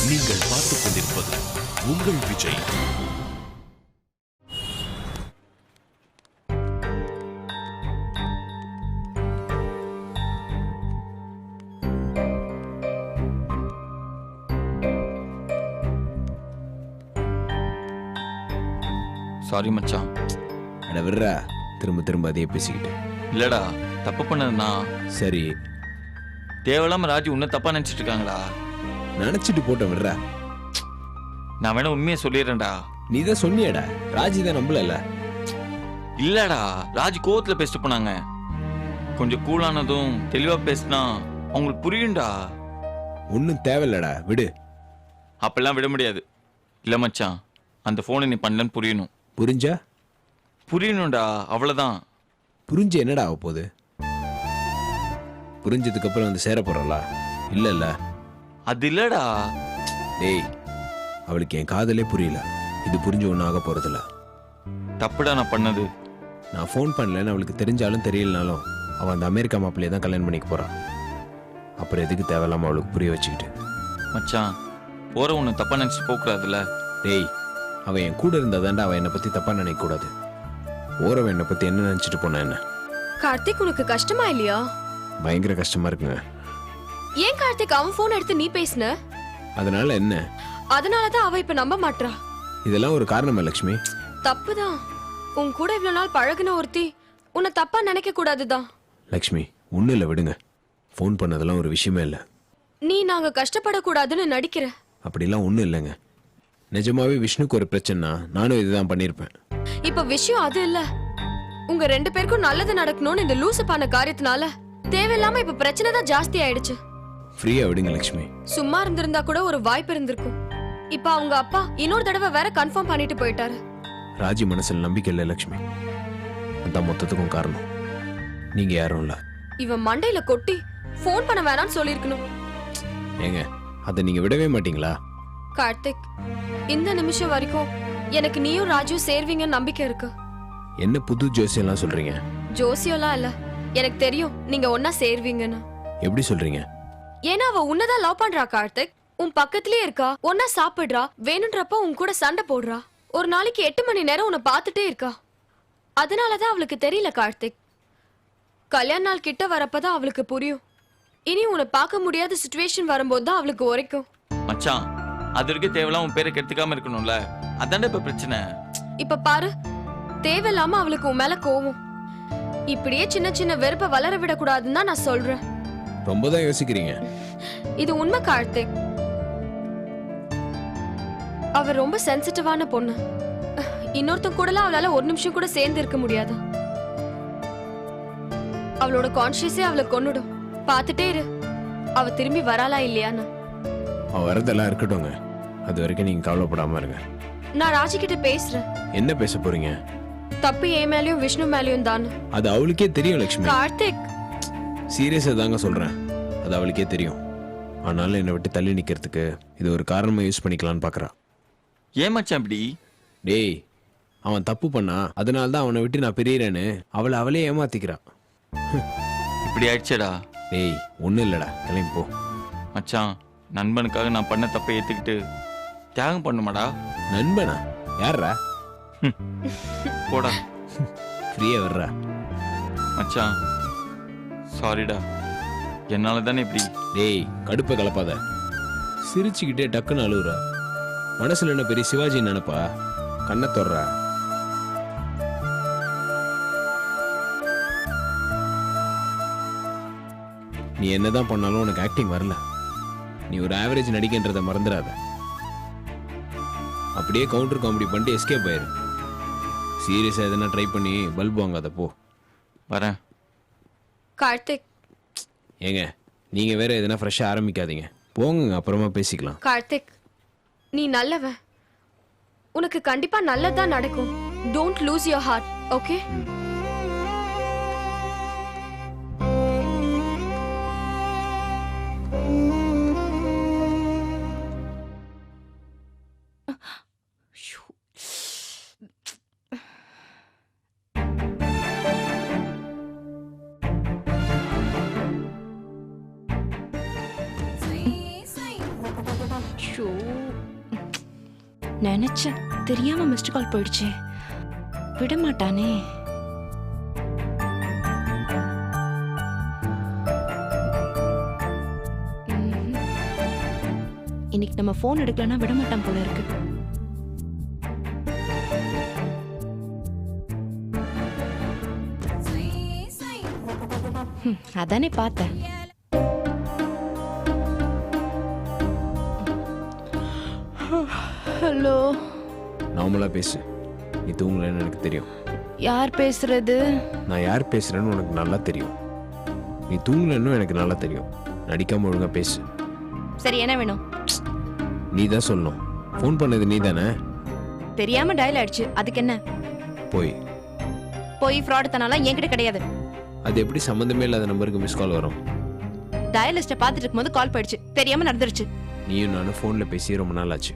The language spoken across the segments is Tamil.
நீங்கள் பார்த்துக் கொண்டிருப்பது உங்கள் விஜய். சாரி மச்சான். அட விடுறா, திரும்ப திரும்ப அதே பேசிக்கிட்டு. இல்லடா, தப்பு பண்ணதுனா சரி, தேவையில்லாம ராஜி உன்னை தப்பா நினைச்சிட்டு இருக்காங்களா? நினைச்சிட்டு போட்ட விடுறா. நான் வேணா உண்மையை சொல்லிடுறேன்டா. நீ தான் சொன்னியடா, ராஜி தான் நம்பல. இல்லடா, ராஜி கோவத்துல பேசிட்டு போனாங்க. கொஞ்சம் கூலானதும் தெளிவா பேசினா அவங்களுக்கு புரியும்டா. ஒன்னும் தேவையில்லடா, விடு. அப்பெல்லாம் விட முடியாது. இல்ல மச்சான், அந்த போனை நீ பண்ணலன்னு புரியணும். புரிஞ்சா? புரியணும்டா, அவ்வளவுதான். புரிஞ்சு என்னடா ஆக போகுது? புரிஞ்சதுக்கு அப்புறம் வந்து சேர போறலா? இல்ல அது இல்லடா. டேய், அவளுக்கு என் காதலே புரியல. இது புரிஞ்சு ஒன்றும் ஆக போறதில்ல. தப்புடா நான் பண்ணது. நான் ஃபோன் பண்ணலன்னு அவளுக்கு தெரிஞ்சாலும் தெரியலனாலும் அவன் அந்த அமெரிக்கா மாப்பிள்ளையை தான் கல்யாணம் பண்ணிக்க போறான். அப்புறம் எதுக்கு தேவையில்லாம அவளுக்கு புரிய வச்சுக்கிட்டு? மச்சான், போற உன்னை தப்பா நினைச்சு போகக்கூடாதுல்ல. டேய், அவன் என் கூட இருந்தாதான்டா அவன் என்னை பத்தி தப்பா நினைக்க கூடாது. ஓரவன் என்னை பத்தி என்ன நினைச்சிட்டு போனா என்ன? கார்த்திக், உனக்கு கஷ்டமா இல்லையா? பயங்கர கஷ்டமா இருக்குங்க. ஏன் கார்த்திக் அவன் போன் எடுத்து நீ பேசுன? அதனால என்ன? அதனாலதான் அவ இப்ப நம்ப மாட்றா. இதெல்லாம் ஒரு காரணமா லட்சுமி? தப்புதான். உன் கூட இவ்வளவு நாள் பழகுன ஒருத்தி உன்னை தப்பா நினைக்க கூடாதுதான். லட்சுமி, ஒன்னும் இல்ல, விடுங்க. ஃபோன் பண்ணதெல்லாம் ஒரு விஷயமே இல்ல. நீ நாங்க கஷ்டப்படக்கூடாதுன்னு நடிக்கிற. அப்படிலாம் ஒன்றும் இல்லைங்க. நிஜமாவே விஷ்ணுக்கு ஒரு பிரச்சனை, நானும் இதுதான் பண்ணியிருப்பேன். இப்ப விஷயம் அது இல்ல. உங்க ரெண்டு பேருக்கும் நல்லது நடக்கணும்னு இந்த லூசு பண்ண காரியத்தினால தேவையில்லாம இப்ப பிரச்சனை தான் ஜாஸ்தி ஆயிடுச்சு. ஃப்ரீயா விடுங்க லட்சுமி. சும்மா இருந்திருந்தா கூட ஒரு வாய்ப்பு இருந்திருக்கும். இப்ப அவங்க அப்பா இன்னொரு தடவை வேற கன்ஃபார்ம் பண்ணிட்டு போயிட்டாரு. ராஜி மனசுல நம்பிக்கை இல்லை லட்சுமி. அதான் மொத்தத்துக்கும் காரணம். நீங்க யாரும் இல்ல. இவன் மண்டையில கொட்டி போன் பண்ண வேணாம்னு சொல்லிருக்கணும். ஏங்க, அதை நீங்க விடவே மாட்டீங்களா? கார்த்திக், இந்த நிமிஷம் வரைக்கும் எனக்கு நீயும் ராஜு சேர்வீங்கன்னு நம்பிக்கை இருக்கு. என்ன புது ஜோசியெல்லாம் சொல்றீங்க? ஜோசியெல்லாம் இல்ல, எனக்கு தெரியும் நீங்க ஒன்னா சேர்வீங்கன்னு. எப்படி சொல்றீங்க? ஏன்னா அவ உன்னதான் லவ் பண்றா கார்த்திக். உன் பக்கத்திலே இருக்கா, ஒன்னா சாப்பிடுறா, வேணும்ன்றப்ப உன் கூட சண்டை போடுறா. ஒரு நாளைக்கு 8 மணி நேரம் உன்னை பார்த்துட்டே இருக்கா. அதனாலதான் அவளுக்கு தெரியல கார்த்திக். கல்யாண நாள் கிட்ட வரப்பதான் அவளுக்கு புரியும். இனி உன்னை பார்க்க முடியாத சிச்சுவேஷன் வரும்போது தான் அவளுக்கு உரைக்கும். மச்சான், அது வரைக்கும் தேவையில்லாம உன் பேரை கெடுத்துக்காம இருக்கணும்ல. அதான்டா இப்ப பிரச்சனை. இப்ப பாரு, தேவையில்லாம அவளுக்கு உன் மேல கோவம். இப்படியே சின்ன சின்ன வெறுப்பை வளர விடக்கூடாதுன்னு தான் நான் சொல்றேன். ரொம்ப தான் யோசிக்கிறீங்க. இது உண்மை கார்த்திக். அவ ரொம்ப சென்சிட்டிவான பொண்ணு. இன்னொருத்தன் கூடலாம் அவளால ஒரு நிமிஷம் கூட சேர்ந்து இருக்க முடியாது. அவளோட கான்ஷியஸே அவளை கொன்னுடும். பார்த்துட்டே இரு, அவ திரும்பி வராளா இல்லையான்னு. அவ வரதெல்லாம் இருக்கட்டும்ங்க. அது வரைக்கும் நீங்க கவலைப்படாம இருங்க. நான் ராஜி கிட்ட பேசுறேன். என்ன பேச போறீங்க? தப்பு என் மேலயும் விஷ்ணு மேலயும் தான். அது அவளுக்கே தெரியும் லட்சுமி. கார்த்திக், சீரியஸா தாங்க சொல்றேன். அது அவளுக்கே தெரியும். ஆனாலும் என்னை விட்டு தள்ளி நிக்கிறதுக்கு இது ஒரு காரணமா யூஸ் பண்ணிக்கலாம்னு பாக்குறா. ஏன் மச்சான் இப்படி? டேய், அவன் தப்பு பண்ணா, அதனால தான் அவனை விட்டு நான் பிரியறேன்னு அவளே ஏமாத்திக்கிறா. இப்படி ஆயிடுச்சேடா. டேய், ஒண்ணும் இல்லடா, கிளம்பி போ. மச்சான், நண்பனுக்காக நான் பண்ண தப்பை ஏத்துக்கிட்டு தியாகம் பண்ணுமாடா. நண்பனா? யாரா? போடா. ஃப்ரீயா வர்றா. மச்சான், சாரிடா. என்னால தானே இப்படி. டேய், கடுப்பை கலப்பாத. சிரிச்சுக்கிட்டே டக்குன்னு அழுவுறா. மனசுல என்ன பெரிய சிவாஜி நினைப்பா? கண்ணை தொடுறா. நீ என்னதான் பண்ணாலும் உனக்கு ஆக்டிங் வரல. நீ ஒரு ஆவரேஜ் நடிகன்றதை மறந்துடாத. அப்படியே கவுண்டர் காமெடி பண்ணிட்டு எஸ்கேப் ஆயிரு. சீரியஸா எதனா ட்ரை பண்ணி பல்ப் வாங்காத போ. வரேன். கார்த்திக். ஏங்க, நீங்க வேற எதனா ஃப்ரெஷ்ஷா ஆரம்பிக்காதீங்க. போங்க, அப்புறமா பேசிக்கலாம். கார்த்திக், நீ நல்லவன். உனக்கு கண்டிப்பா நல்லதா நடக்கும். Don't lose your heart, okay? ஷோ நினைச்சேன் தெரியாம மிஸ்டு கால் போயிடுச்சு. விட மாட்டானே. இன்னைக்கு நம்ம போன் எடுக்கலன்னா விட மாட்டான் போல இருக்கு. அதானே பார்த்தேன். ஹலோ. நார்மலா பேசு. நீ தூங்கலன்னு எனக்கு தெரியும். யார் பேசுறது? நான் யார் பேசுறேன்னு உனக்கு நல்லா தெரியும். நீ தூங்கலன்னு எனக்கு நல்லா தெரியும். நடிக்காம ஒழுங்கா பேசு. சரி, என்ன வேணும்? நீ தான் சொல்லணும். ஃபோன் பண்ணது நீ தானே? தெரியாம டயல் ஆயிடுச்சு, அதுக்கு என்ன? போய் ஃப்ராட் தனாலாம் என்கிட்ட கிடையாது. அது எப்படி சம்மந்தமே இல்லாத நம்பருக்கு மிஸ் கால் வரும்? டயல் லிஸ்ட்டை பார்த்துட்டு இருக்கும்போது கால் போயிடுச்சு, தெரியாம நடந்துருச்சு. நீயும் நானும் ஃபோனில் பேசி ரொம்ப நாள் ஆச்சு.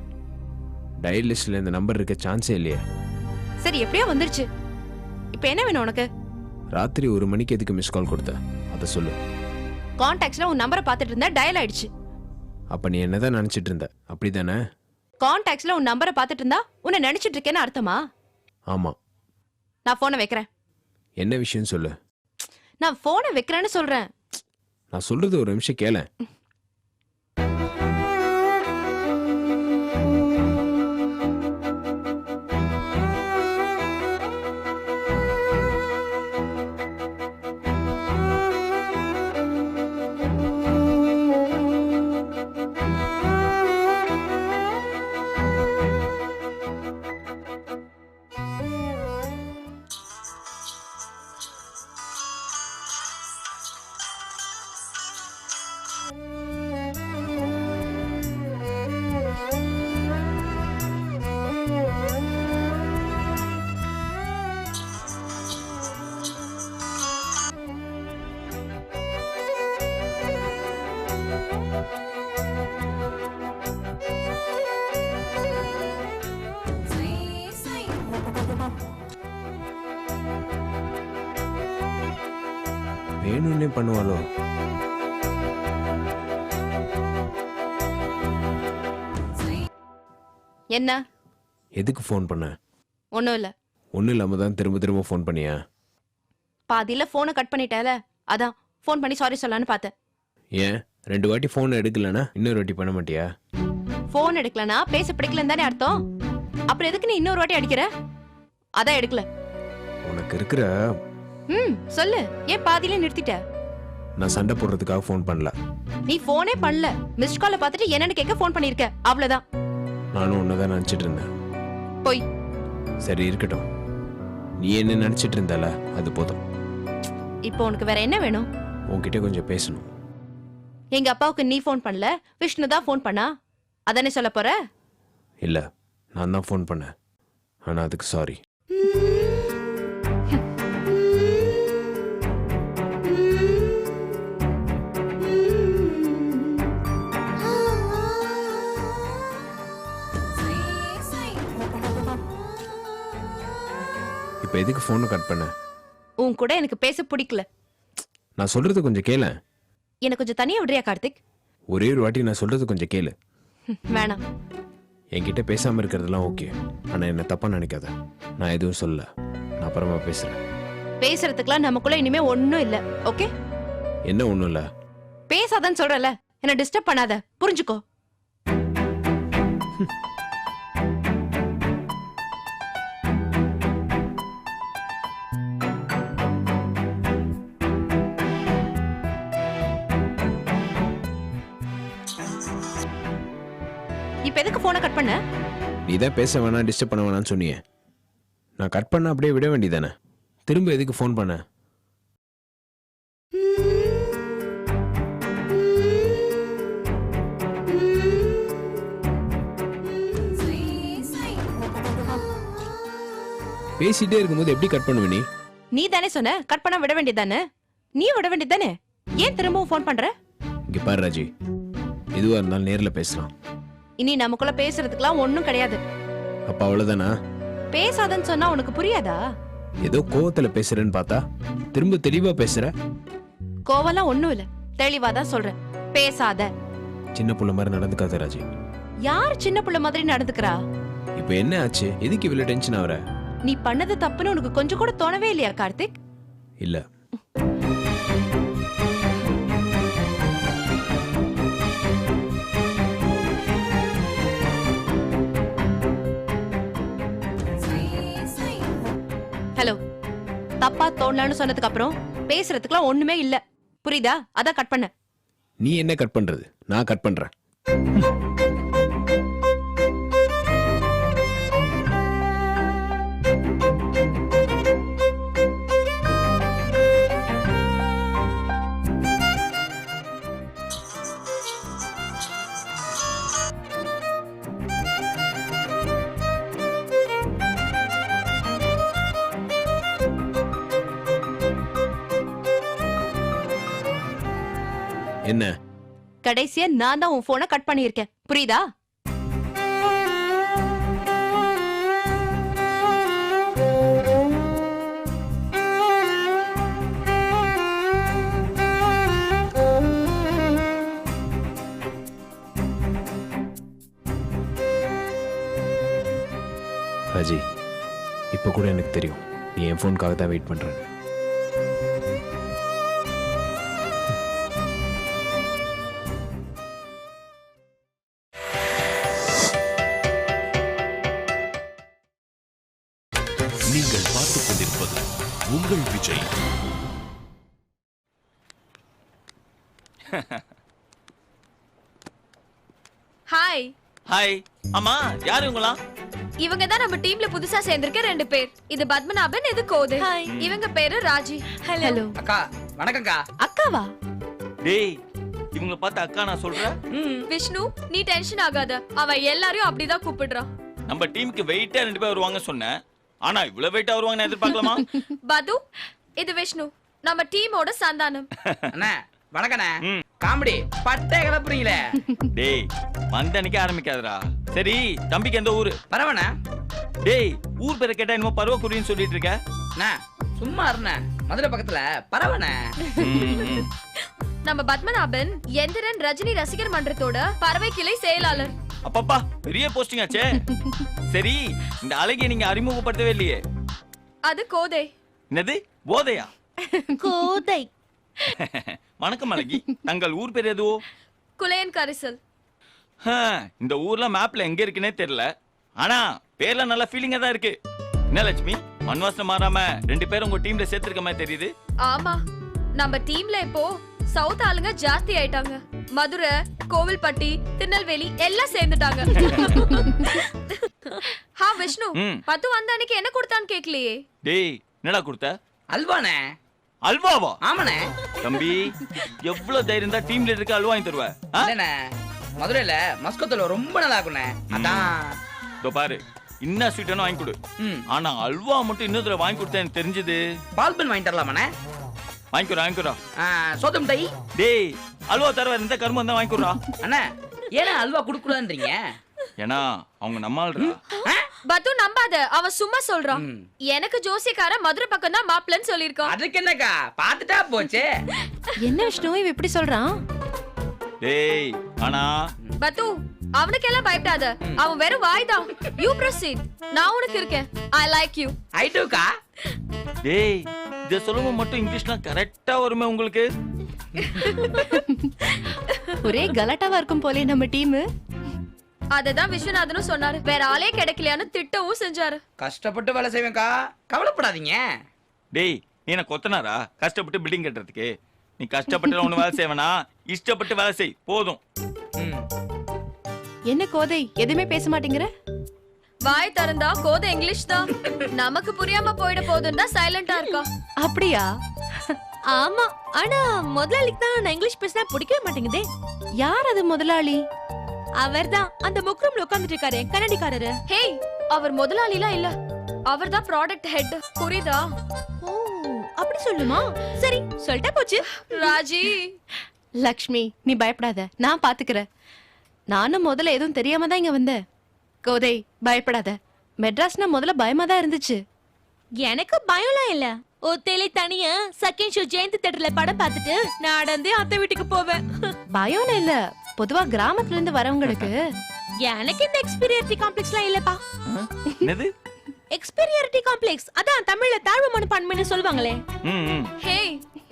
டயல் லிஸ்ட்டில் இந்த நம்பர் இருக்க சான்ஸே இல்லையே. சரி, எப்படியோ வந்துருச்சு. இப்போ என்ன வேணும் உனக்கு? ராத்திரி 1 மணிக்கு எதுக்கு மிஸ் கால் கொடுத்த? அதை சொல்லு. கான்டாக்ட்ஸ்ல உன் நம்பரை பார்த்துட்டு இருந்தா டயல் ஆயிடுச்சு. அப்போ நீ என்னதான் நினச்சிட்டு இருந்த, அப்படி தானே? கான்டாக்ட்ஸ்ல உன் நம்பரை பார்த்துட்டு இருந்தா உன்னை நினைச்சிட்டு இருக்கேன்னு அர்த்தமா? ஆமாம். நான் போனை வைக்கிறேன். என்ன விஷயம் சொல்லு. நான் போனை வைக்கிறேன்னு சொல்றேன். நான் சொல்றது ஒரு நிமிஷம் கேள. வேணும்னே பண்ணுவாளோ? என்ன? எதுக்கு ஃபோன் பண்ண? ஒண்ணும் இல்ல. ஒன்றும் இல்லாமல் தான் திரும்ப திரும்ப ஃபோன் பண்ணியா? பாதியில போனை கட் பண்ணிட்டேல, அதான் ஃபோன் பண்ணி சாரி சொல்லலான்னு பார்த்தேன். ஏன் 2 வாட்டி ஃபோன் எடுக்கலனா இன்னொரு வாட்டி பண்ண மாட்டியா? ஃபோன் எடுக்கலனா பேச பிடிக்கலன்னு தானே அர்த்தம். அப்புறம் எதுக்கு நீ இன்னொரு வாட்டி அடிக்கிற? அதான் எடுக்கல. உனக்கு இருக்கிற சொல்லு, ஏன் பாதியில நிறுத்திட்ட? நான் சண்டை போடுறதுக்காக ஃபோன் பண்ணல. நீ போனே பண்ணல, மிஸ்ட் காலை பார்த்துட்டு என்னன்னு கேட்க ஃபோன் பண்ணிருக்க, அவ்வளவுதான். நானும் ஒன்னதான் நினைச்சிட்டு இருந்தேன். போய். சரி இருக்கட்டும். நீ என்ன நினைச்சிட்டு இருந்தால அது போதும். இப்போ உனக்கு வேற என்ன வேணும்? உன்கிட்ட கொஞ்சம் பேசணும். எங்க அப்பாவுக்கு நீ ஃபோன் பண்ணல, விஷ்ணு தான் ஃபோன் பண்ணா, அதானே சொல்ல போற? இல்ல, நான் தான் ஃபோன் பண்ணேன். ஆனா அதுக்கு சாரி. இப்ப எதுக்கு போனை கட் பண்ண? உன் கூட எனக்கு பேச பிடிக்கல. நான் சொல்றது கொஞ்சம் கேள. எனக்கு கொஞ்சம் தனியா விடுறியா கார்த்திக்? ஒரே ஒரு வாட்டி நான் சொல்றது கொஞ்சம் கேளு. வேணாம். என்கிட்ட பேசாம இருக்கிறதெல்லாம் ஓகே, ஆனா என்ன தப்பா நினைக்காத. நான் எதுவும் சொல்ல, நான் அப்புறமா பேசுறேன். பேசுறதுக்குலாம் நமக்குள்ள இனிமே ஒண்ணும் இல்ல, ஓகே? என்ன ஒண்ணும் இல்ல? பேசாதன்னு சொல்றல, என்ன டிஸ்டர்ப் பண்ணாத, புரிஞ்சுக்கோ. இப்ப எதுக்கு போனை கட் பண்ண? நீ தான் பேச வேணாம், டிஸ்டர்ப் பண்ண வேணாம்னு சொன்னியே. நான் கட் பண்ண அப்படியே விட வேண்டியதானே. திரும்ப எதுக்கு ஃபோன் பண்ண? பேசிட்டே இருக்கும்போது எப்படி கட் பண்ணுவ நீ? நீ தானே சொன்ன கட் பண்ண விட வேண்டியதானே. நீ விட வேண்டியதானே, ஏன் திரும்பவும் ஃபோன் பண்ற? இங்க பாரு ராஜி, எதுவா இருந்தாலும் நேர்ல பேசலாம். இனி நமக்குள்ள பேசுறதுக்குலாம் ஒண்ணும் கிடையாது. அப்ப அவ்வளவுதானா? பேசாதன்னு சொன்னா உனக்கு புரியாதா? ஏதோ கோவத்துல பேசுறேன்னு பார்த்தா திரும்ப தெளிவா பேசுற. கோவலாம் ஒண்ணும் இல்ல, தெளிவா தான் சொல்றேன். பேசாத. சின்ன புள்ள மாதிரி நடந்துக்காத ராஜி. யார் சின்ன புள்ள மாதிரி நடந்துக்கிறா? இப்போ என்ன ஆச்சு? எதுக்கு இவ்வளவு டென்ஷன் ஆவற? நீ பண்ணது தப்புன்னு உனக்கு கொஞ்சம் கூட தோணவே இல்லையா கார்த்திக்? இல்ல. ஹலோ, தப்பா தோணலான்னு சொன்னதுக்கு அப்புறம் பேசுறதுக்குலாம் ஒண்ணுமே இல்ல, புரியுதா? அதான் கட் பண்ண. நீ என்ன கட் பண்றது? நான் கட் பண்றேன். என்ன? கடைசியா நான் தான் உன் போனை கட் பண்ணியிருக்கேன், புரியுதா? ராஜி, இப்போ கூட எனக்கு தெரியும் நீ என் ஃபோனுக்காக தான் வெயிட் பண்ற. நீங்கள் பார்த்துக் கொண்டிருப்பது உங்கள் விஜய். ஹாய். ஹாய். ஆமா, யாரு இவங்களா? இவங்க தான் நம்ம டீம்ல புதுசா சேர்ந்திருக்க 2 பேர். இது பத்மநாபன், இது கோதை. இவங்க பேரு ராஜி. ஹலோ. அக்கா வணக்கம்க்கா. அக்காவா? டேய், இவங்கள பார்த்து அக்கா நான் சொல்றேன். விஷ்ணு, நீ டென்ஷன் ஆகாத. அவ எல்லாரையும் அப்படிதான் கூப்பிடுறான். நம்ம டீமுக்கு வெயிட்டா 2 பேர் வருவாங்க சொன்னேன். ஆனா இவ்வளவு வெயிட்டா வருவாங்கன்னு எதிர்பார்க்கலாமா? பது, இது விஷ்ணு, நம்ம டீமோட சந்தானம். அண்ணா வணக்கண்ணே. காமெடி பட்டே கிளப்புறீங்களே. டேய், வந்த அன்னைக்கு ஆரம்பிக்காதடா. சரி, தம்பிக்கு எந்த ஊரு? பரவண்ணா. டேய், ஊர் பேரை கேட்டா என்னமோ பருவக்குடின்னு சொல்லிட்டு இருக்க. அண்ணா சும்மா இருண்ணே, மதுரை பக்கத்துல பரவண்ணே. நம்ம பத்மநாபன் எந்திரன் ரஜினி ரசிகர் மன்றத்தோட பறவை கிளை செயலாளர். அப்பப்பா, பெரிய போஸ்டிங் ஆச்சே. சரி, இந்த அழகிய நீங்க அறிமுகப்படுத்தவே இல்லையே. அது கோதை. என்னது போதையா? கோதை. வணக்கம் அழகி. தங்கள் ஊர் பேர் எதுவோ? குலையன் கரிசல். இந்த ஊர்ல மேப்ல எங்க இருக்குன்னே தெரியல. ஆனா பேர்ல நல்ல ஃபீலிங்கா தான் இருக்கு. என்ன லட்சுமி, மண்வாசனம் மாறாம 2 பேரும் உங்க டீம்ல சேர்த்திருக்க மாதிரி தெரியுது. ஆமா, நம்ம டீம்ல இப்போ சவுத் ஆளுங்க ஜாஸ்தி ஆயிட்டாங்க. மதுரை, கோவில்பட்டி, திருநெல்வேலி எல்லாம் சேர்ந்துட்டாங்க. ஹா விஷ்ணு, பத்து வந்த அன்னைக்கு என்ன கொடுத்தான்னு கேக்கலையே. டேய், என்னடா கொடுத்த? அல்வாண்ணே. அல்வாவா? ஆமாண்ணே. தம்பி, எவ்வளவு தைரியம் தான் டீம் லீடருக்கு அல்வா வாங்கி தருவ? இல்லண்ணே, மதுரையில மஸ்கோத்துல ரொம்ப நல்லா இருக்குண்ணே. அதான். இதோ பாரு, இன்னும் ஸ்வீட்டானு வாங்கி கொடு. ஆனா அல்வா மட்டும் இன்னொரு தடவை வாங்கி கொடுத்தா எனக்கு தெரிஞ்சது. பால்பன் வாங்கி தரலாமாண்ணே? வாங்கிக்கிறா. சோதம் தை. டேய், அல்வா தரவ இந்த கரும்பு தான் வாங்கிக்கிறா. அண்ணா ஏன்னா அல்வா குடுக்கலான்றீங்க? ஏன்னா அவங்க நம்மால்றா. பத்து நம்பாத, அவன் சும்மா சொல்றான். எனக்கு ஜோசிக்கார மதுரை பக்கம் தான் மாப்பிள்ளன்னு சொல்லிருக்கான். அதுக்கு என்னக்கா, பாத்துட்டா போச்சு. என்ன விஷ்ணு இவ இப்படி சொல்றான்? டேய், ஆனா பத்து, அவனுக்கெல்லாம் பயப்படாத. அவன் வெறும் வாய்தான். You proceed. நான் உனக்கு இருக்கேன். I like you. ஐ டூக்கா. டேய், இத சொல்லுங்க மட்டும் இங்கிலீஷ்லாம் கரெக்ட்டா வருமே உங்களுக்கு? ஒரே கலாட்டாவா இருக்கும் போலே நம்ம டீம். அததான் விஸ்வநாதனும் சொன்னாரு. வேற ஆளே கிடைக்கலையான்னு திட்டவும் செஞ்சாரு. கஷ்டப்பட்டு வேலை செய்வேன்க்கா, கவலைப்படாதீங்க. டேய், நீ என்ன கொத்தனாரா கஷ்டப்பட்டு பில்டிங் கட்டுறதுக்கு? நீ கஷ்டப்பட்டு ஒண்ணு வேலை செய்வனா, இஷ்டப்பட்டு வேலை செய் போதும். என்ன கோதை, எதுவுமே பேச மாட்டேங்கிற? வாய் திறந்தா கோதை இங்கிலீஷ் தான். நமக்கு புரியாம போயிட போதுன்னு தான் சைலண்டா இருக்கா. அப்படியா? ஆமா, ஆனா முதலாளிக்கு தான் நான் இங்கிலீஷ் பேசினா பிடிக்கவே மாட்டேங்குதே. யார் அது முதலாளி? அவர்தான் அந்த முக்ரூம்ல உட்கார்ந்துட்டு இருக்காரு, கன்னடிக்காரரு. ஹேய், அவர் முதலாளிலாம் இல்ல, அவர் தான் ப்ராடக்ட் ஹெட். புரியுதா? ஓ, அப்படி சொல்லுமா? சரி, சொல்லிட்டா போச்சு. ராஜி, லக்ஷ்மி நீ பயப்படாத, நான் பாத்துக்கிறேன். நானும் முதல்ல எதுவும் தெரியாம தான் இங்க வந்தேன். கோதை பயப்படாத, மெட்ராஸ்னா முதல்ல பயமா தான் இருந்துச்சு. எனக்கு பயம்லாம் இல்ல. ஒத்தையில தனியா செகண்ட் ஷோ ஜெயந்தி தியேட்டர்ல படம் பார்த்துட்டு நடந்தே அத்தை வீட்டுக்கு போவேன். பயம்னு இல்ல, பொதுவா கிராமத்துல இருந்து வரவங்களுக்கு எனக்கு இந்த எக்ஸ்பீரியாரிட்டி காம்ப்ளெக்ஸ்லாம் இல்லப்பா. என்னது? எக்ஸ்பீரியாரிட்டி காம்ப்ளெக்ஸ் அதான் தமிழ்ல தாழ்வு மனப்பான்மைன்னு சொல்வாங்களே. ம். ஹே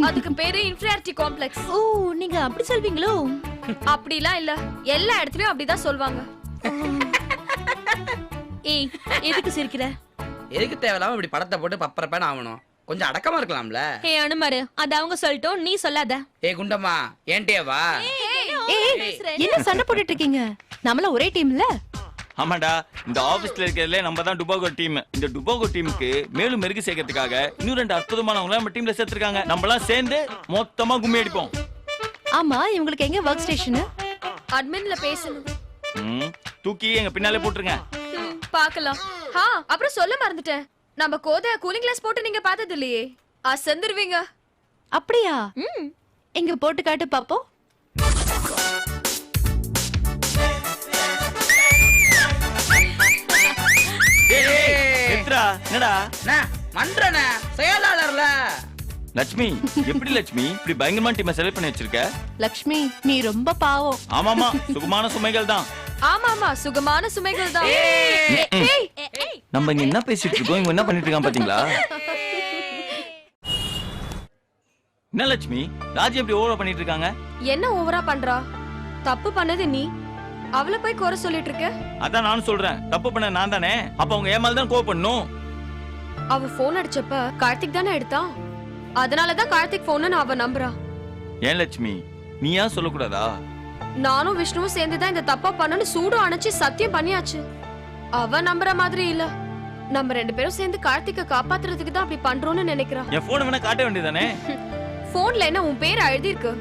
அதுக்கு பேரு இன்ஃபீரியாரிட்டி காம்ப்ளெக்ஸ். ஓ நீங்க அப்படி சொல்வீங்களோ? அப்படிலாம் இல்ல, எல்லா இடத்துலயும் அப்படிதான் சொல்வாங்க. ஏய் எதுக்கு சிரிக்கிற? எதுக்கு தேவையில்லாம இப்படி படத்தை போட்டு பப்பரப்பேன்னு ஆகணும்? கொஞ்சம் அடக்கமா இருக்கலாம்ல. ஹே அனுமாரு அது அவங்க சொல்லட்டும், நீ சொல்லாத. ஏ குண்டம்மா ஏன்டே வா. என்ன சண்டை போட்டுட்டு இருக்கீங்க? நம்மள ஒரே டீம்ல. ஆமாடா, இந்த ஆபீஸ்ல இருக்கிறதுல நம்ம தான் டுபாகோ டீம். இந்த டுபாகோ டீமுக்கு மேலும் மெருகு சேர்க்கறதுக்காக இன்னும் 2 அற்புதமானவங்கள நம்ம டீம்ல சேர்த்திருக்காங்க. நம்மலாம் சேர்ந்து மொத்தமா கும்மி அடிப்போம். ஆமா, இவங்களுக்கு எங்க வர்க் ஸ்டேஷன்? அட்மின்ல பேசணும். தூக்கி எங்க பின்னாலே போட்டுருங்க. பார்க்கலாம். அப்புறம் சொல்ல மறந்துட்டேன், நம்ம கோதையா கூலிங் கிளாஸ் போட்டு நீங்க பார்த்தது இல்லையே, அசந்துருவீங்க. அப்படியா? எங்க போட்டு காட்டு பாப்போம். என்னடா மன்றன செயலாளர்ல லட்சுமி? எப்படி லட்சுமி இப்படி பயங்கரமான டீமை செலக்ட் பண்ணி வச்சிருக்க? லக்ஷ்மி நீ ரொம்ப பாவம். ஆமாமா, சுகமான சுமைகள் தான். ஆமாமா, சுகமான சுமைகள் தான். நம்ம இங்க என்ன பேசிட்டு இருக்கோம், இவங்க என்ன பண்ணிட்டு இருக்கான் பாத்தீங்களா? என்ன லட்சுமி, ராஜி எப்படி ஓவரா பண்ணிட்டு இருக்காங்க? என்ன ஓவரா பண்றா? தப்பு பண்ணது நீ, அவளை போய் குறை சொல்லிட்டு இருக்க. அதான் நானும் சொல்றேன், தப்பு பண்ண நான் தானே. அப்ப அவங்க ஏமால் தான் கோவப்படணும். அவ போன் அடிச்சப்ப கார்த்திக் தானே எடுத்தான், அதனாலதான் கார்த்திக் போன் அவ நம்புறா. ஏன் லட்சுமி, நீ ஏன் சொல்லக்கூடாதா? நானும் விஷ்ணுவும் சேர்ந்துதான் இந்த தப்பா பண்ணனு சூடு அணைச்சு சத்தியம் பண்ணியாச்சு. அவ நம்புற மாதிரி இல்ல. நம்ம 2 பேரும் சேர்ந்து கார்த்திகை காப்பாத்துறதுக்கு தான் அப்படி பண்றோம்னு நினைக்கிறா. என் போன் வேணா காட்ட வேண்டியதானே? போன்ல என்ன உன் பேர் எழுதி இருக்கு?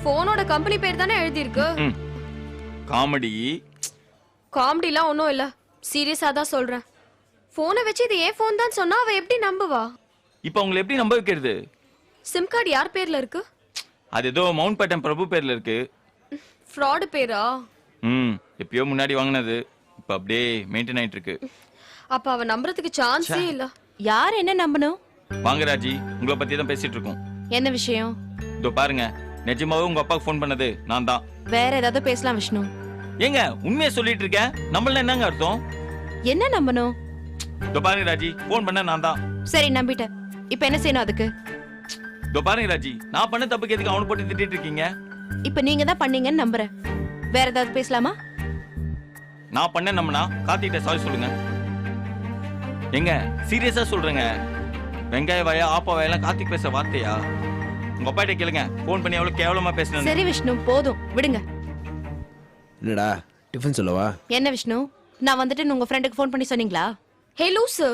போனோட கம்பெனி பேர் தானே எழுதி இருக்கு. காமெடி காமெடிலாம் ஒன்றும் இல்ல, சீரியஸா தான் சொல்றேன். போனை வச்சு இது ஏன் போன் தான் சொன்னா அவ எப்படி நம்புவா? இப்ப உங்களை எப்படி நம்ப வைக்கிறது? சிம் கார்டு யார் பேர்ல இருக்கு? அது ஏதோ மவுண்ட் பேட்டன் பிரபு பேர்ல இருக்கு. ஃப்ராட் பேரா? எப்பயோ முன்னாடி வாங்கினது, இப்ப அப்படியே மெயின்டைன் ஆயிட்டு இருக்கு. அப்ப அவ நம்புறதுக்கு சான்ஸே இல்ல. யார் என்ன நம்பணும்? வாங்க ராஜி, உங்களை பத்தி தான் பேசிட்டு இருக்கோம். என்ன விஷயம்? இதோ பாருங்க, நிஜமாவே உங்க அப்பாக்கு ஃபோன் பண்ணது நான் தான். வேற ஏதாவது பேசலாம் விஷ்ணு. ஏங்க உண்மையை சொல்லிட்டு இருக்கேன், நம்மள என்னங்க அர்த்தம்? என்ன நம்பணும்? இதோ பாருங்க ராஜி, ஃபோன் பண்ண நான் தான். சரி நம்பிட்டேன், இப்ப என்ன செய்யணும் அதுக்கு? இதோ பாருங்க ராஜி, நான் பண்ண தப்புக்கு எதுக்கு அவனை போட்டு திட்டிட்டு இருக்கீங்க? இப்ப நீங்க தான் பண்ணீங்கன்னு நம்புறேன். வேற ஏதாவது பேசலாமா? நான் பண்ண நம்மனா கார்த்திகிட்ட சாரி சொல்லுங்க. எங்க சீரியஸா சொல்றேங்க, வெங்காய வாயா ஆப்பா வாயெல்லாம் கார்த்திக் பேச வார்த்தையா? உங்க அப்பாட்ட கேளுங்க, ஃபோன் பண்ணி எவ்வளவு கேவலமா பேசுனேன்னு. சரி விஷ்ணு போதும் விடுங்க. என்னடா டிஃபன் சொல்லவா? என்ன விஷ்ணு, நான் வந்துட்டு உங்க ஃப்ரெண்டுக்கு ஃபோன் பண்ணி சொன்னீங்களா? ஹே லூசு,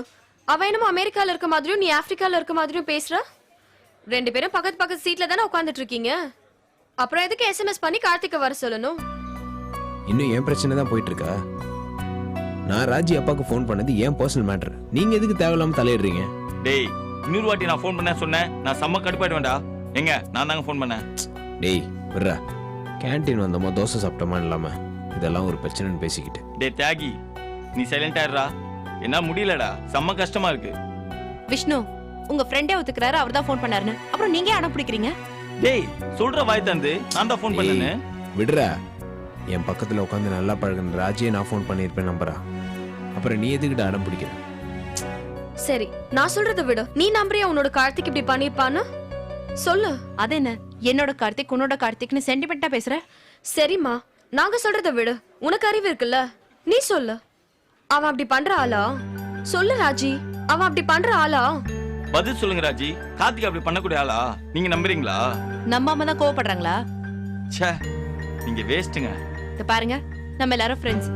அவ என்னமோ அமெரிக்கால இருக்க மாதிரியும் நீ ஆப்பிரிக்கால இருக்க மாதிரியும் பேசுற. 2 பேரும் பக்கத்து சீட்ல தானே உட்கார்ந்துட்டு இருக்கீங்க. அப்புறம் எதுக்கு எஸ்எம்எஸ் பண்ணி கார்த்திகை வர சொல்லணும்? இன்னும் என் பிரச்சனை தான் போயிட்டு இருக்கா? நான் ராஜி அப்பாவுக்கு ஃபோன் பண்ணது என் பர்சனல் மேட்டர், நீங்க எதுக்கு தேவையில்லாம தலையிடுறீங்க? டேய், இன்னொரு வாட்டி நான் ஃபோன் பண்ண சொன்னேன், நான் செம்ம கடுப்பாயிடுவேன்டா. எங்க நான் தாங்க ஃபோன் பண்ணேன். டேய் விட்றா, கேன்டீன் வந்தோமா தோசை சாப்பிட்டோமா இல்லாம இதெல்லாம் ஒரு பிரச்சனைன்னு பேசிக்கிட்டு. டேய் தியாகி, நீ சைலண்ட் ஆயிடுறா, என்ன முடியலடா, செம்ம கஷ்டமா இருக்கு. விஷ்ணு உங்க ஃப்ரெண்டே ஒத்துக்கிறாரு, அவர் தான் ஃபோன் பண்ணாருன்னு, அப்புறம் நீங்க அடம் பிடிக்கிறீங்க? டேய் சொல்ற வாய் தந்து நான் தான் ஃபோன் பண்ணேன்னு. விடுறா, என் பக்கத்துல உட்காந்து நல்லா பழகுன ராஜியை நான் ஃபோன் பண்ணியிருப்பேன் நம்புறா. அப்புறம் நீ எதுக்கிட்ட அடம் பிடிக்கிற? சரி நான் சொல்றதை விட நீ நம்புறியா உன்னோட கார்த்திக் இப்படி பண்ணிருப்பான்னு? சொல்லு. அது என்ன, என்னோட கார்த்திக் உன்னோட கார்த்திக்னு சென்டிமெண்டா பேசுற? சரிம்மா, நாங்க சொல்றதை விட உனக்கு அறிவு இருக்குல்ல, நீ சொல்லு. அவன் அப்படி பண்ற ஆளா? சொல்லு ராஜி, அவன் அப்படி பண்ற ஆளா? பதில் சொல்லுங்க ராஜி, கார்த்திக் அப்படி பண்ணக்கூடிய ஆளா? நீங்க நம்புறீங்களா? நம்பாம தான் கோவப்படுறாங்களா? ச்சே, நீங்க வேஸ்ட்டுங்க. இத பாருங்க, நம்ம எல்லாரும் ஃப்ரெண்ட்ஸ்.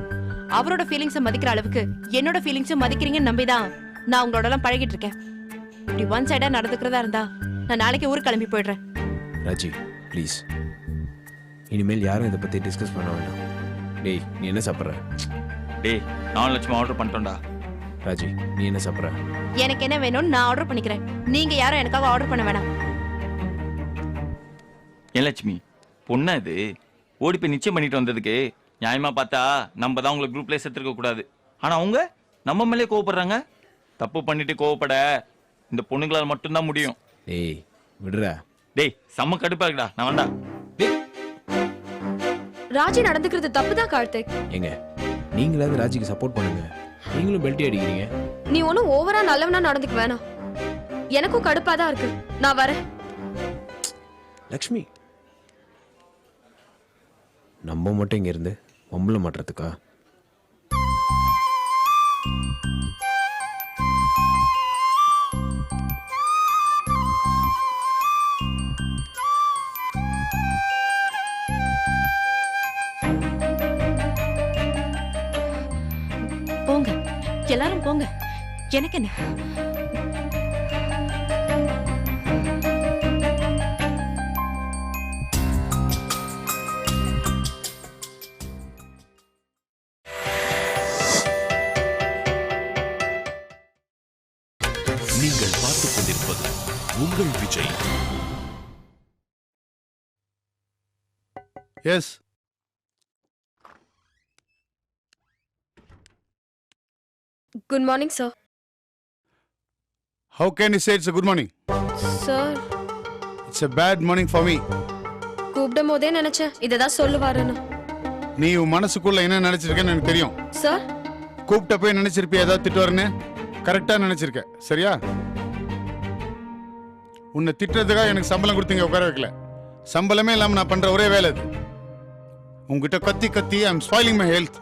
அவரோட ஃபீலிங்ஸை மதிக்கிற அளவுக்கு என்னோட ஃபீலிங்ஸும் மதிக்கிறீங்கன்னு நம்பிதான் நான் உங்களோட எல்லாம் பழகிட்டு இருக்கேன். இப்படி ஒன் சைடா நடந்துக்கிறதா இருந்தா நான் நாளைக்கு ஊருக்கு கிளம்பி போயிடுறேன். ராஜி ப்ளீஸ், இனிமேல் யாரும் இதை பத்தி டிஸ்கஸ் பண்ண வேண்டாம். டேய் நீ என்ன சாப்பிட்ற? டேய் 4 லட்சம் ஆர்டர் பண்ணிட்டோம்டா. ராஜி நீ என்ன சாப்பிட்ற? எனக்கு என்ன வேணும்னு நான் ஆர்டர் பண்ணிக்கிறேன், நீங்க யாரும் எனக்காக ஆர்டர் பண்ண வேணாம். ஏன் லட்சுமி, பொண்ணா இது ஓடி போய் நிச்சயம் பண்ணிட்டு வந்ததுக்கு நியாயமா பார்த்தா நம்ம தான் உங்களை குரூப்ல சேர்த்துருக்க கூடாது. ஆனா அவங்க நம்ம மேலே கோவப்படுறாங்க. தப்பு பண்ணிட்டு கோவப்பட இந்த பொண்ணுங்களால் மட்டும்தான் முடியும். டேய் விடுறா. டேய் செம்ம கடுப்பா இருக்குடா, நான் வேண்டா. ராஜி நடந்துக்கிறது தப்புதான் கார்த்திக். எங்க நீங்களாவது ராஜிக்கு சப்போர்ட் பண்ணுங்க. நீங்களும் பெல்ட்டி அடிக்கிறீங்க. நீ ஒன்னும் ஓவரா நல்லவனா நடந்துக்க வேணாம். எனக்கும் கடுப்பா தான் இருக்கு. நான் வரேன். லக்ஷ்மி, நம்ம மட்டும் இங்க இருந்து வம்பல மாட்டுறதுக்கா? போங்க, எல்லாரும் போங்க. எனக்கு என்ன? நீங்கள் பார்த்துக் கொண்டிருப்பது உங்கள் Vijay. Yes. Good morning sir. How can you say it's a good morning? Sir, It's a bad morning for me. கூப்பிடும் போதே நினைச்சேன் இததான் சொல்லுவாருன்னு. நீ உன் மனசுக்குள்ள என்ன நினைச்சிருக்கேன்னு எனக்கு தெரியும். சார், கூப்பிட்ட போய் நினைச்சிருப்பிய ஏதாவது திட்டுவாருன்னு கரெக்டா நினைச்சிருக்க. சரியா? உன்னை திட்டுறதுக்காக எனக்கு சம்பளம் கொடுத்தீங்க உட்கார வைக்கல. சம்பளமே இல்லாம நான் பண்ற ஒரே வேலை அது. உங்ககிட்ட கத்தி கத்தி I am spoiling my health.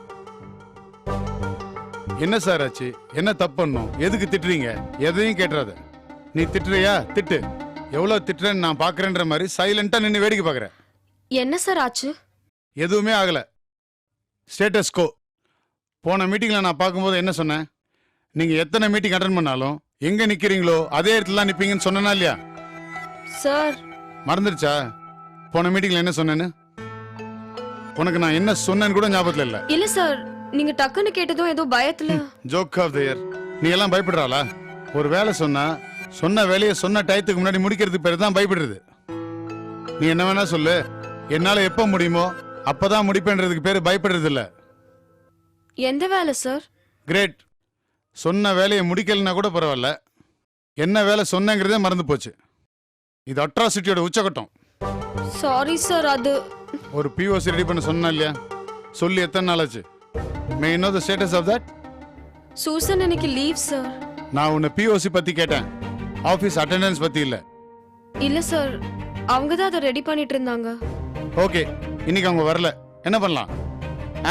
என்ன சார் ஆச்சு? என்ன தப்பு பண்ணோம்? எதுக்கு திட்டுறீங்க? எதையும் கேட்டுறாத. நீ திட்டுறியா? திட்டு. எவ்வளவு திட்டுறேன்னு நான் பாக்குறேன்ற மாதிரி சைலண்டா நின்று வேடிக்கை பாக்குற. என்ன சார் ஆச்சு? எதுவுமே ஆகல. Status quo. போன மீட்டிங்ல நான் பார்க்கும்போது என்ன சொன்னேன்? நீங்க எத்தனை மீட்டிங் அட்டெண்ட் பண்ணாலும் எங்க நிக்கிறீங்களோ அதே இடத்துல தான் நிப்பீங்கன்னு சொன்னா இல்லையா? சார், மறந்துடுச்சா போன மீட்டிங்ல என்ன சொன்னேன்னு? உனக்கு நான் என்ன சொன்னேன்னு கூட ஞாபகத்துல இல்ல. இல்ல சார், நீங்க டக்குன்னு கேட்டதும் ஏதோ பயத்துல. Joke of the year. நீ எல்லாம் பயப்படுறாளா? ஒரு வேலை சொன்ன வேலையை சொன்ன டயத்துக்கு முன்னாடி முடிக்கிறதுக்கு பேரு தான் பயப்படுறது. நீ என்ன வேணா சொல்லு, என்னால எப்ப முடியுமோ அப்பதான் முடிப்பேன்றதுக்கு பேரு பயப்படுறது இல்ல. எந்த வேலை சார்? கிரேட். சொன்ன வேலையை முடிக்கலன்னா கூட பரவாயில்ல, என்ன வேலை சொன்னங்கிறதே மறந்து போச்சு. இது அட்ராசிட்டியோட உச்சகட்டம். Sorry sir. அது ஒரு பிஓசி ரெடி பண்ண சொன்னா இல்லையா? சொல்லி எத்தனை நாள் ஆச்சு? May you know the status of that? Susan இன்னைக்கு லீவ் சார். நான் உன்னை பிஓசி பத்தி கேட்டேன், ஆபீஸ் அட்டெண்டன்ஸ் பத்தி இல்ல. இல்ல சார், அவங்க தான் அதை ரெடி பண்ணிட்டு இருந்தாங்க. ஓகே, இன்னைக்கு அவங்க வரல. என்ன பண்ணலாம்?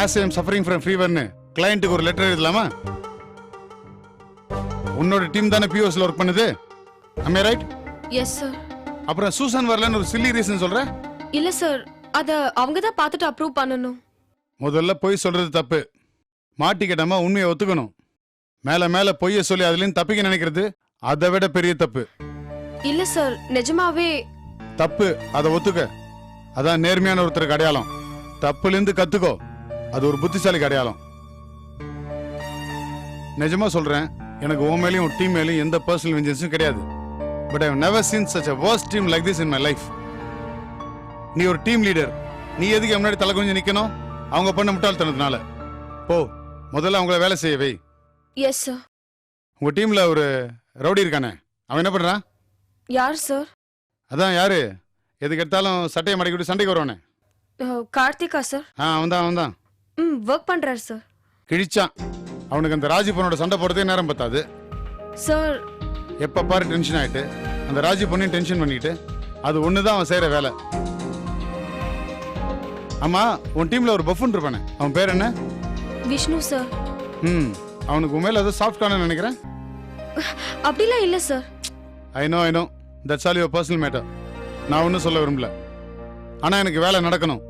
As I am suffering from ஃபீவர்னு கிளையண்ட்டுக்கு ஒரு லெட்டர் எழுதலாமா? உன்னோட டீம் தானே பிஓசில ஒர்க் பண்ணுது. am I right? Yes sir. அப்புறம் சூசன் வரலன்னு ஒரு சில்லி ரீசன் சொல்ற? இல்ல சார், அத அவங்க தான் பார்த்துட்டு அப்ரூவ் பண்ணணும். முதல்ல பொய் சொல்றது தப்பு. மாட்டிக்கிட்டாம உண்மையை ஒத்துக்கணும். மேல மேல பொய்ய சொல்லி அதுலயும் தப்பிக்க நினைக்கிறது அதை விட பெரிய தப்பு. இல்ல சார், நிஜமாவே தப்பு, அதை ஒத்துக்க. அதான் நேர்மையான ஒருத்தருக்கு அடையாளம். தப்புல இருந்து கத்துக்கோ, அது ஒரு புத்திசாலிக்கு அடையாளம். நிஜமா சொல்றேன், எனக்கு உன் மேலயும் உன் டீம் மேலயும் எந்த பர்சனல் வெஞ்சன்ஸும் கிடையாது. But I have never seen such a worst team like this in my life. நீ ஒரு டீம் லீடர். நீ எதுக்கு முன்னாடி தலை கொஞ்சம் நிக்கணும்? அவங்க பண்ண முட்டாள்தனத்தினால. போ, முதல்ல அவங்கள வேலை செய்ய வை. Yes sir. உங்க டீம்ல ஒரு ரவுடி இருக்கானே, அவன் என்ன பண்றான்? யார் சார்? அதான் யாரு, எதுக்கு எடுத்தாலும் சட்டையை மடக்கிட்டு சண்டைக்கு வருவானே. கார்த்திகா சார். அவன்தான். ஒர்க் பண்றாரு சார். கிழிச்சான். அவனுக்கு அந்த ராஜி பொண்ணோட சண்டை போடுறதே நேரம் பத்தாது. சார், எப்ப பாரு டென்ஷன் ஆயிட்டு அந்த ராஜி பொண்ணையும் டென்ஷன் பண்ணிட்டு, அது ஒண்ணுதான் அவன் செய்யற வேலை. ஆமா, உன் டீம்ல ஒரு பஃபன் இருப்பானே, அவன் பேர் என்ன? விஷ்ணு சார். அவனுக்கு உண்மையில ஏதோ சாஃப்ட் கார்னர் நினைக்கிறேன். அப்படிலாம் இல்ல sir. I know that's all your personal matter. நான் ஒன்றும் சொல்ல விரும்பல. ஆனா எனக்கு வேலை நடக்கணும்.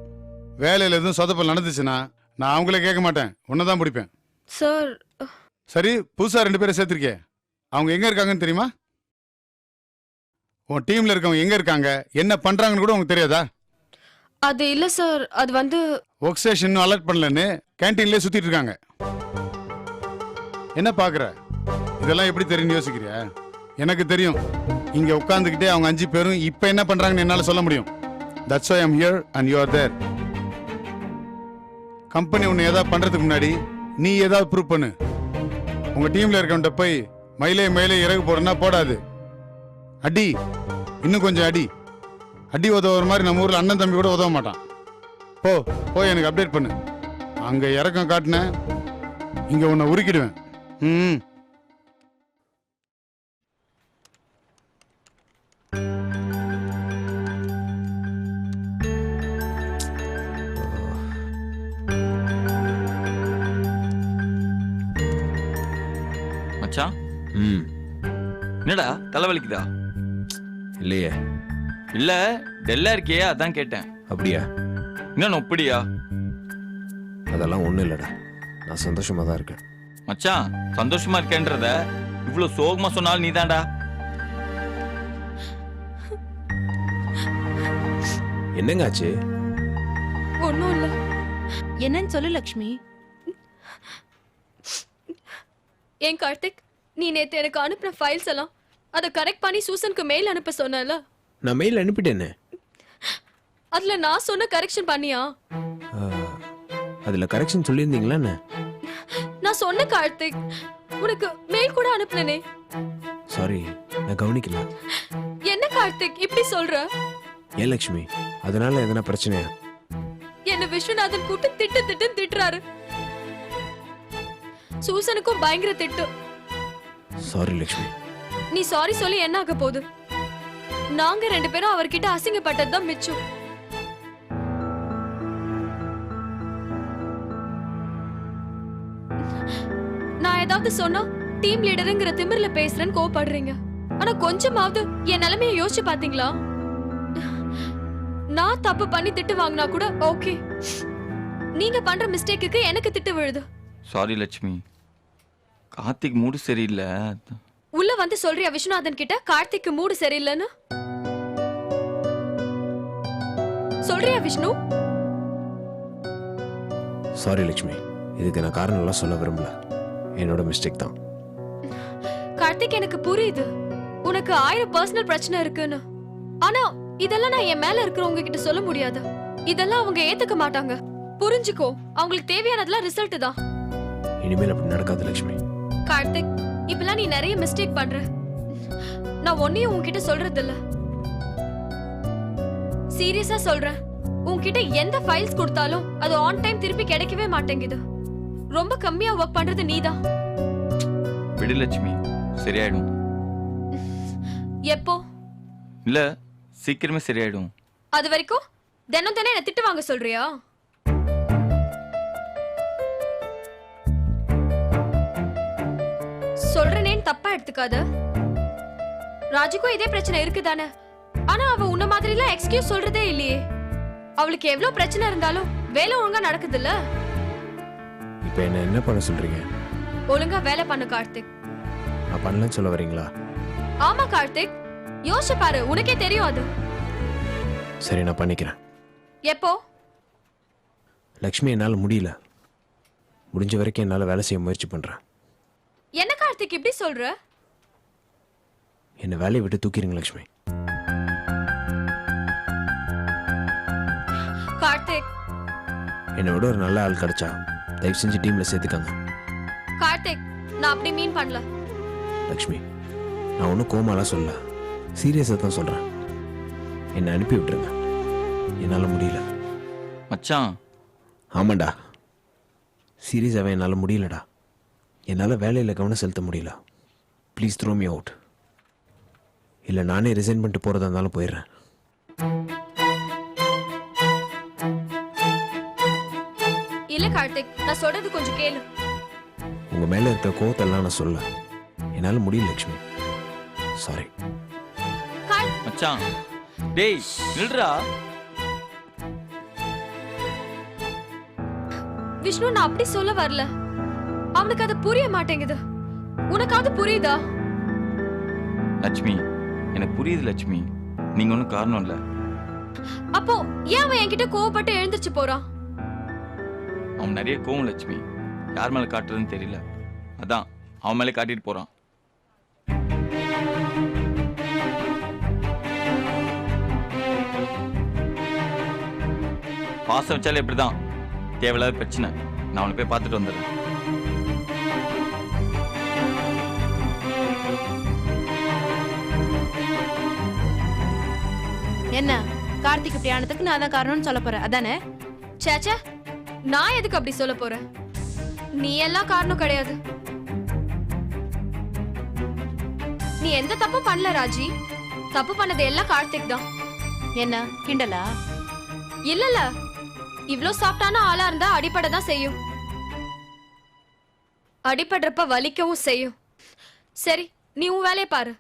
வேலையில எதுவும் சொதப்பல் நடந்துச்சுன்னா நான் அவங்களே கேட்க மாட்டேன், உன்னதான் பிடிப்பேன். சார், சரி, புதுசா 2 பேரை சேர்த்திருக்கே, அவங்க எங்க இருக்காங்கன்னு தெரியுமா? உன் டீம்ல இருக்கவங்க எங்க இருக்காங்க, என்ன பண்றாங்கன்னு கூட உங்களுக்கு தெரியாதா? அது இல்ல சார், அது வந்து ஒர்க் ஸ்டேஷன் அலர்ட் பண்ணலன்னு கேன்டீன்லயே சுத்திட்டு இருக்காங்க. என்ன பாக்குற? இதெல்லாம் எப்படி தெரியும் யோசிக்கிறியா? எனக்கு தெரியும். இங்க உட்கார்ந்துகிட்டே அவங்க 5 பேரும் இப்ப என்ன பண்றாங்கன்னு என்னால சொல்ல முடியும். That's why I'm here and you are there. Company உன்னை ஏதாவது பண்றதுக்கு முன்னாடி நீ ஏதாவது ப்ரூவ் பண்ணு. உங்க டீம்ல இருக்கவன்ட்ட போய் மயிலே இறகு போடுறனா போடாது. அடி, இன்னும் கொஞ்சம் அடி. அடி உதவுற மாதிரி நம்ம ஊர்ல அண்ணன் தம்பி கூட உதவ மாட்டான். போய் எனக்கு அப்டேட் பண்ணு. அங்க இறக்கம் காட்டின இங்க உன்னை உருக்கிடுவேன். ம். மச்சான் ம் என்னடா தலைவலிக்குதா? இல்லையே. இல்ல டெல்லா இருக்கே அதான் கேட்டேன். அப்படியா? என்ன நொப்படியா? அதெல்லாம் ஒன்றும் இல்லைடா, நான் சந்தோஷமாக தான் இருக்கேன். மச்சான் சந்தோஷமா இருக்கேன்றத இவ்வளவு சோகமா சொன்னாலும் நீதான்டா. என்னங்க ஆச்சு? ஒன்னும் இல்ல. என்னன்னு சொல்லு லக்ஷ்மி. ஏன் கார்த்திக், நீ நேத்து எனக்கு அனுப்பின ஃபைல்ஸ் எல்லாம் அதை கரெக்ட் பண்ணி சூசனுக்கு மெயில் அனுப்ப சொன்னல. நான் மெயில் அனுப்பிட்டேனே. அதுல நான் சொன்ன கரெக்ஷன் பண்ணியா? அதில் கரெக்ஷன் சொல்லியிருந்தீங்களா என்ன? நான் சொன்ன கார்த்திக், உனக்கு மெயில் கூட அனுப்புனனே. சாரி, நான் கவனிக்கல. என்ன கார்த்திக் இப்படி சொல்ற? ஏன் லக்ஷ்மி, அதனால எதனா பிரச்சனையா? என்ன விஸ்வநாதன் கூட்டு திட்டு திட்டுன்னு திட்டுறாரு. சூசனுக்கும் பயங்கர திட்டு. சாரி லக்ஷ்மி. நீ சாரி சொல்லி என்ன ஆக போகுது? நாங்க 2 பேரும் அவர்கிட்ட அசிங்கப்பட்டதுதான் மிச்சம். நான் ஏதாவது சொன்னா டீம் லீடருங்கிற திமிர்ல பேசுறேன்னு கோவப்படுறீங்க. ஆனா கொஞ்சமாவது என் நிலைமையை யோசிச்சு பாத்தீங்களா? நான் தப்பு பண்ணி திட்டு வாங்கினா கூட ஓகே, நீங்க பண்ற மிஸ்டேக்குக்கு எனக்கு திட்டு விழுது. சாரி லட்சுமி, கார்த்திக் மூடு சரியில்லை. உள்ள வந்து சொல்றியா விஸ்வநாதன் கிட்ட கார்த்திக்கு மூடு சரியில்லைன்னு? சொல்றியா விஷ்ணு? சாரி லக்ஷ்மி, இதுக்கு நான் காரணம் எல்லாம் சொல்ல விரும்பல. என்னோட மிஸ்டேக் தான். கார்த்திக் எனக்கு புரியுது உனக்கு 1000 பர்சனல் பிரச்சனை இருக்குன்னு. ஆனா இதெல்லாம் நான் என் மேல இருக்கிறவங்க கிட்ட சொல்ல முடியாது. இதெல்லாம் அவங்க ஏத்துக்க மாட்டாங்க. புரிஞ்சுக்கோ, அவங்களுக்கு தேவையானதெல்லாம் ரிசல்ட் தான். இனிமேல் அப்படி நடக்காது லக்ஷ்மி. கார்த்திக், இப்பெல்லாம் நீ நிறைய மிஸ்டேக் பண்ற. நான் ஒன்னையும் உன்கிட்ட சொல்றது இல்ல, சீரியஸா சொல்றேன். உன்கிட்ட எந்த ஃபைல்ஸ் கொடுத்தாலும் அது ஆன் டைம் திருப்பி கிடைக்கவே மாட்டேங்குது. ரொம்ப கம்மியா ஒர்க் பண்றது நீதான். விடு லட்சுமி, சரியாயிடும். எப்போ? இல்ல சீக்கிரமே சரியாயிடும். அது வரைக்கும் தினம் தினம் என்ன திட்டு வாங்க சொல்றியா? சொல்றேனேன்னு தப்பா எடுத்துக்காத. ராஜுக்கும் இதே பிரச்சனை இருக்குதானே? ஆனா அவ உன்ன மாதிரி எல்லாம் எக்ஸ்கியூஸ் சொல்றதே இல்லையே. அவளுக்கு எவ்வளவு பிரச்சனை இருந்தாலும் வேலை ஒழுங்கா நடக்குது இல்ல? இப்போ என்ன பண்ண சொல்றீங்க? ஒழுங்கா வேலை பண்ணு கார்த்திக். நான் பண்ணலன்னு சொல்ல வரீங்களா? ஆமா கார்த்திக், யோசிச்சு பாரு, உனக்கே தெரியும் அது. சரி, நான் பண்ணிக்கிறேன். எப்போ? லக்ஷ்மி, என்னால் முடியல. முடிஞ்ச வரைக்கும் என்னால் வேலை செய்ய முயற்சி பண்றேன். என்ன கார்த்திக் இப்படி சொல்ற? என்னை வேலையை விட்டு தூக்கிடுங்க லக்ஷ்மி. கார்த்திக், என்னை விட ஒரு நல்ல ஆள் கிடைச்சா தயவு செஞ்சு டீம்ல சேர்த்துக்கங்க. கார்த்திக், நான் அப்படி மீன் பண்ணல. லக்ஷ்மி, நான் ஒன்றும் கோமாலாம் சொல்ல, சீரியஸாக தான் சொல்கிறேன். என்னை அனுப்பி விட்டுருங்க, என்னால் முடியல. மச்சான். ஆமாண்டா, சீரியஸாகவே என்னால் முடியலடா. என்னால் வேலையில் கவனம் செலுத்த முடியல. Please throw me out. இல்லை நானே ரிசைன் பண்ணிட்டு போகிறதா இருந்தாலும் போயிடுறேன். இல்ல கார்த்திக், நான் சொல்றது கொஞ்சம் கேளு. உங்கள் மேலே இருக்கிற கோவத்தெல்லாம் நான் சொல்ல, என்னால் முடியல லக்ஷ்மி. சாரி. மச்சான், டேய் நில்றா. விஷ்ணு, நான் அப்படி சொல்ல வரல. அவனுக்கு அது புரிய மாட்டேங்குது. உனக்காவது புரியுதா? லட்சுமி, எனக்கு புரியுது லட்சுமி, நீங்க ஒன்றும் காரணம் இல்லை. அப்போ ஏன் அவன் என்கிட்ட கோவப்பட்டு எழுந்திருச்சு போறான்? அவன் நிறைய கோவம் லட்சுமி, யார் மேல காட்டுறதுன்னு தெரியல, அதான் அவன் மேலே காட்டிட்டு போறான். பாசம் வச்சாலே இப்படிதான், தேவையில்லாத பிரச்சனை. நான் அவனை போய் பார்த்துட்டு வந்துடுறேன். என்ன கார்த்திக் இப்படி ஆனதுக்கு நான் தான் காரணம்னு சொல்ல போறேன், அதானே? சேச்சே, நான் எதுக்கு அப்படி சொல்ல போறேன்? நீ எல்லாம் காரணம் கிடையாது. நீ எந்த தப்பும் பண்ணல ராஜி. தப்பு பண்ணது எல்லாம் கார்த்திக் தான். என்ன கிண்டலா? இல்ல இவ்ளோ சாஃப்டான ஆளா இருந்தா அடிபட தான் செய்யும். அடிபடுறப்ப வலிக்கவும் செய்யும். சரி, நீ உன் வேலையை பாரு.